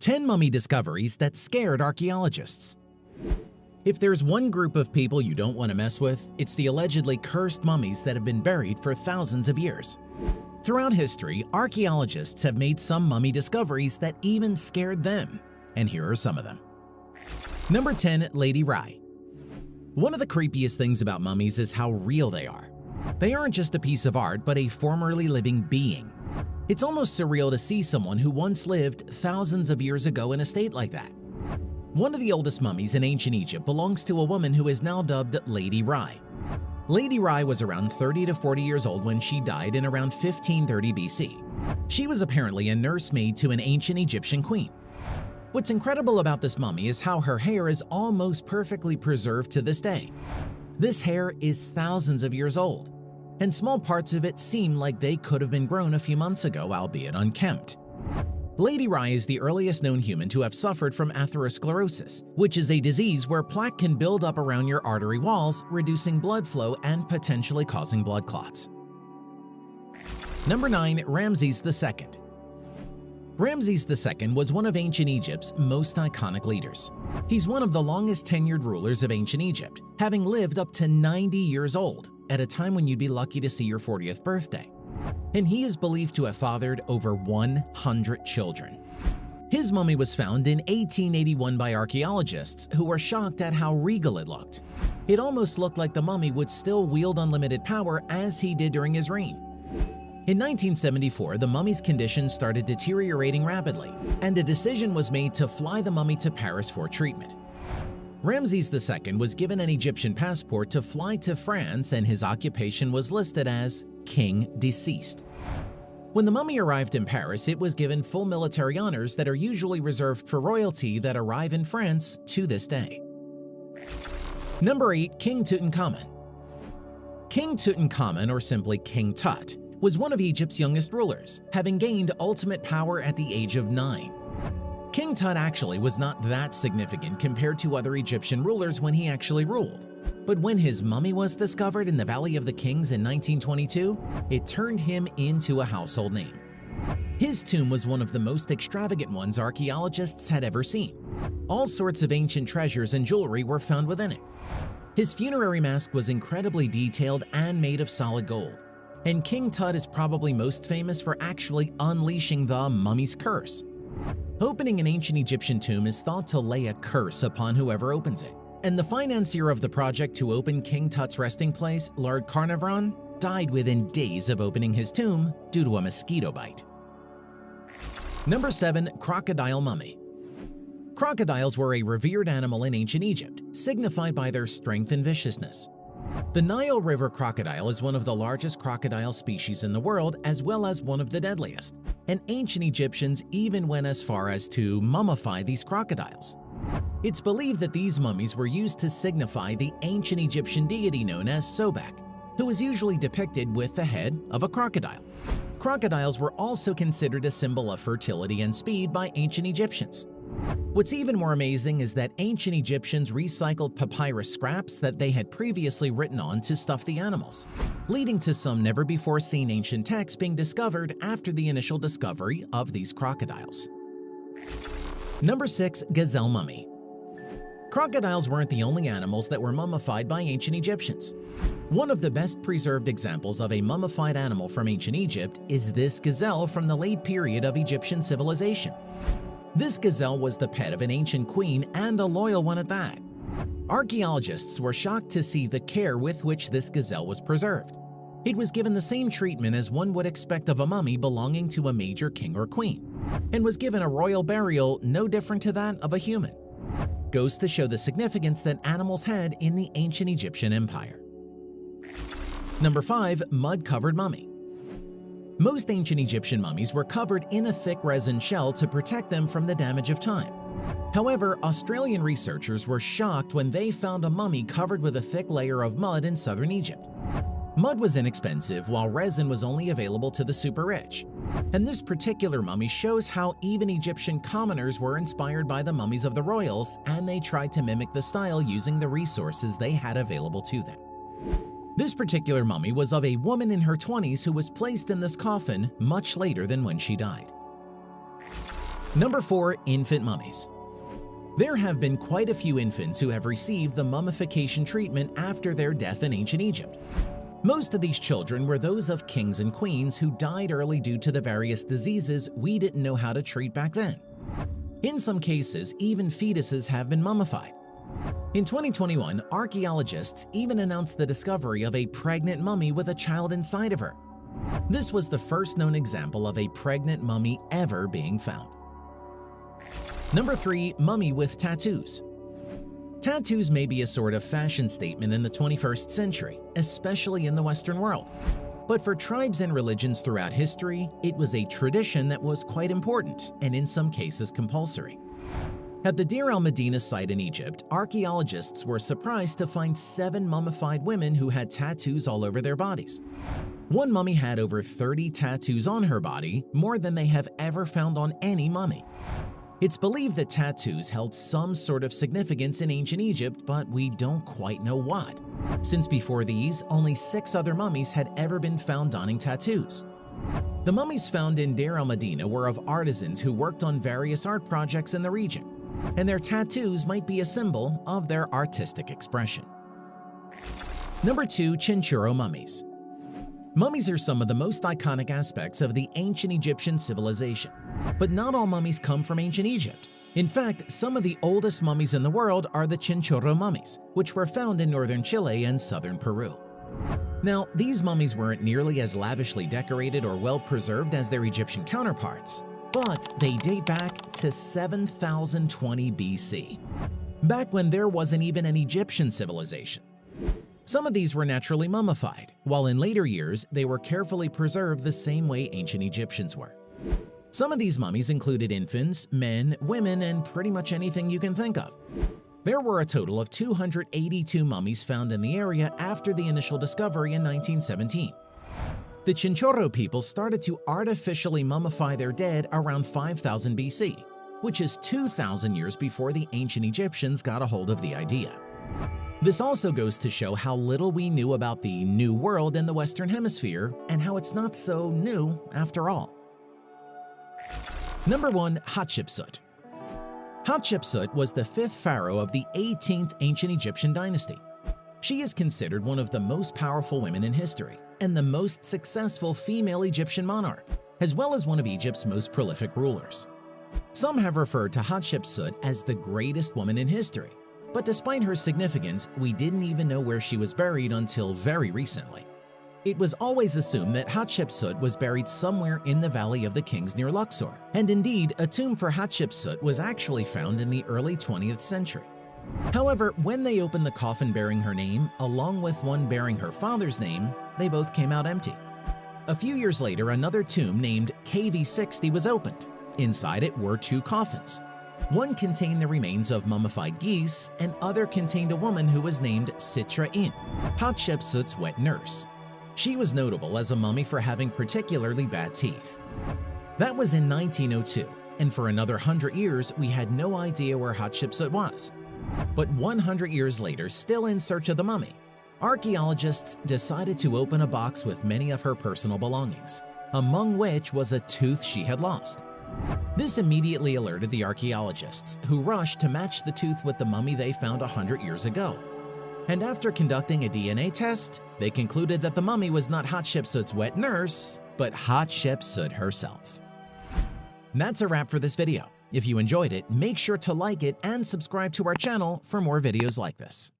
10 mummy discoveries that scared archaeologists. If there's one group of people you don't want to mess with, it's the allegedly cursed mummies that have been buried for thousands of years. Throughout history, archaeologists have made some mummy discoveries that even scared them, and here are some of them. Number 10. Lady Rye. One of the creepiest things about mummies is how real they are. They aren't just a piece of art, but a formerly living being. It's almost surreal to see someone who once lived thousands of years ago in a state like that. One of the oldest mummies in ancient Egypt belongs to a woman who is now dubbed Lady Rye. Lady Rye was around 30 to 40 years old when she died in around 1530 BC. She was apparently a nursemaid to an ancient Egyptian queen. What's incredible about this mummy is how her hair is almost perfectly preserved to this day. This hair is thousands of years old, and small parts of it seem like they could have been grown a few months ago, albeit unkempt. Lady Rye is the earliest known human to have suffered from atherosclerosis, which is a disease where plaque can build up around your artery walls, reducing blood flow and potentially causing blood clots. Number 9. Ramses II. Ramses II was one of ancient Egypt's most iconic leaders. He's one of the longest tenured rulers of ancient Egypt, having lived up to 90 years old, at a time when you'd be lucky to see your 40th birthday. And he is believed to have fathered over 100 children. His mummy was found in 1881 by archaeologists who were shocked at how regal it looked. It almost looked like the mummy would still wield unlimited power as he did during his reign. In 1974, the mummy's condition started deteriorating rapidly, and a decision was made to fly the mummy to Paris for treatment. Ramses II was given an Egyptian passport to fly to France, and his occupation was listed as King Deceased. When the mummy arrived in Paris, it was given full military honors that are usually reserved for royalty that arrive in France to this day. Number 8. King Tutankhamun. King Tutankhamun, or simply King Tut, was one of Egypt's youngest rulers, having gained ultimate power at the age of 9. King Tut actually was not that significant compared to other Egyptian rulers when he actually ruled. But when his mummy was discovered in the Valley of the Kings in 1922, it turned him into a household name. His tomb was one of the most extravagant ones archaeologists had ever seen. All sorts of ancient treasures and jewelry were found within it. His funerary mask was incredibly detailed and made of solid gold. And King Tut is probably most famous for actually unleashing the mummy's curse. Opening an ancient Egyptian tomb is thought to lay a curse upon whoever opens it, and the financier of the project to open King Tut's resting place, Lord Carnarvon, died within days of opening his tomb due to a mosquito bite. Number 7. Crocodile Mummy. Crocodiles were a revered animal in ancient Egypt, signified by their strength and viciousness. The Nile River crocodile is one of the largest crocodile species in the world, as well as one of the deadliest, and ancient Egyptians even went as far as to mummify these crocodiles. It's believed that these mummies were used to signify the ancient Egyptian deity known as Sobek, who is usually depicted with the head of a crocodile. Crocodiles were also considered a symbol of fertility and speed by ancient Egyptians. What's even more amazing is that ancient Egyptians recycled papyrus scraps that they had previously written on to stuff the animals, leading to some never-before-seen ancient texts being discovered after the initial discovery of these crocodiles. Number 6. Gazelle Mummy. Crocodiles weren't the only animals that were mummified by ancient Egyptians. One of the best preserved examples of a mummified animal from ancient Egypt is this gazelle from the late period of Egyptian civilization. This gazelle was the pet of an ancient queen, and a loyal one at that. Archaeologists were shocked to see the care with which this gazelle was preserved. It was given the same treatment as one would expect of a mummy belonging to a major king or queen, and was given a royal burial no different to that of a human. Goes to show the significance that animals had in the ancient Egyptian empire. Number 5. Mud-covered mummy. Most ancient Egyptian mummies were covered in a thick resin shell to protect them from the damage of time. However, Australian researchers were shocked when they found a mummy covered with a thick layer of mud in southern Egypt. Mud was inexpensive, while resin was only available to the super rich. And this particular mummy shows how even Egyptian commoners were inspired by the mummies of the royals, and they tried to mimic the style using the resources they had available to them. This particular mummy was of a woman in her 20s who was placed in this coffin much later than when she died. Number 4. Infant mummies. There have been quite a few infants who have received the mummification treatment after their death in ancient Egypt. Most of these children were those of kings and queens who died early due to the various diseases we didn't know how to treat back then. In some cases, even fetuses have been mummified. In 2021, archaeologists even announced the discovery of a pregnant mummy with a child inside of her. This was the first known example of a pregnant mummy ever being found. Number 3. Mummy with tattoos. Tattoos may be a sort of fashion statement in the 21st century, especially in the Western world. But for tribes and religions throughout history, it was a tradition that was quite important and in some cases compulsory. At the Deir al-Medina site in Egypt, archaeologists were surprised to find 7 mummified women who had tattoos all over their bodies. One mummy had over 30 tattoos on her body, more than they have ever found on any mummy. It's believed that tattoos held some sort of significance in ancient Egypt, but we don't quite know what, since before these, only 6 other mummies had ever been found donning tattoos. The mummies found in Deir al-Medina were of artisans who worked on various art projects in the region, and their tattoos might be a symbol of their artistic expression. Number 2. Chinchorro mummies. Mummies are some of the most iconic aspects of the ancient Egyptian civilization, but not all mummies come from ancient Egypt. In fact, some of the oldest mummies in the world are the Chinchorro mummies, which were found in northern Chile and southern Peru. Now, these mummies weren't nearly as lavishly decorated or well-preserved as their Egyptian counterparts, but they date back to 7020 BC, back when there wasn't even an Egyptian civilization. Some of these were naturally mummified, while in later years they were carefully preserved the same way ancient Egyptians were. Some of these mummies included infants, men, women, and pretty much anything you can think of. There were a total of 282 mummies found in the area after the initial discovery in 1917. The Chinchorro people started to artificially mummify their dead around 5000 BC, which is 2,000 years before the ancient Egyptians got a hold of the idea. This also goes to show how little we knew about the New World in the Western Hemisphere and how it's not so new after all. Number 1. Hatshepsut. Hatshepsut was the 5th pharaoh of the 18th ancient Egyptian dynasty. She is considered one of the most powerful women in history and the most successful female Egyptian monarch, as well as one of Egypt's most prolific rulers. Some have referred to Hatshepsut as the greatest woman in history, but despite her significance, we didn't even know where she was buried until very recently. It was always assumed that Hatshepsut was buried somewhere in the Valley of the Kings near Luxor, and indeed, a tomb for Hatshepsut was actually found in the early 20th century. However, when they opened the coffin bearing her name, along with one bearing her father's name, they both came out empty. A few years later, another tomb named KV60 was opened. Inside it were 2 coffins. One contained the remains of mummified geese, and other contained a woman who was named Sitra-In, Hatshepsut's wet nurse. She was notable as a mummy for having particularly bad teeth. That was in 1902, and for another 100 years we had no idea where Hatshepsut was. But 100 years later, still in search of the mummy, archaeologists decided to open a box with many of her personal belongings, among which was a tooth she had lost. This immediately alerted the archaeologists, who rushed to match the tooth with the mummy they found 100 years ago. And after conducting a DNA test, they concluded that the mummy was not Hatshepsut's wet nurse, but Hatshepsut herself. That's a wrap for this video. If you enjoyed it, make sure to like it and subscribe to our channel for more videos like this.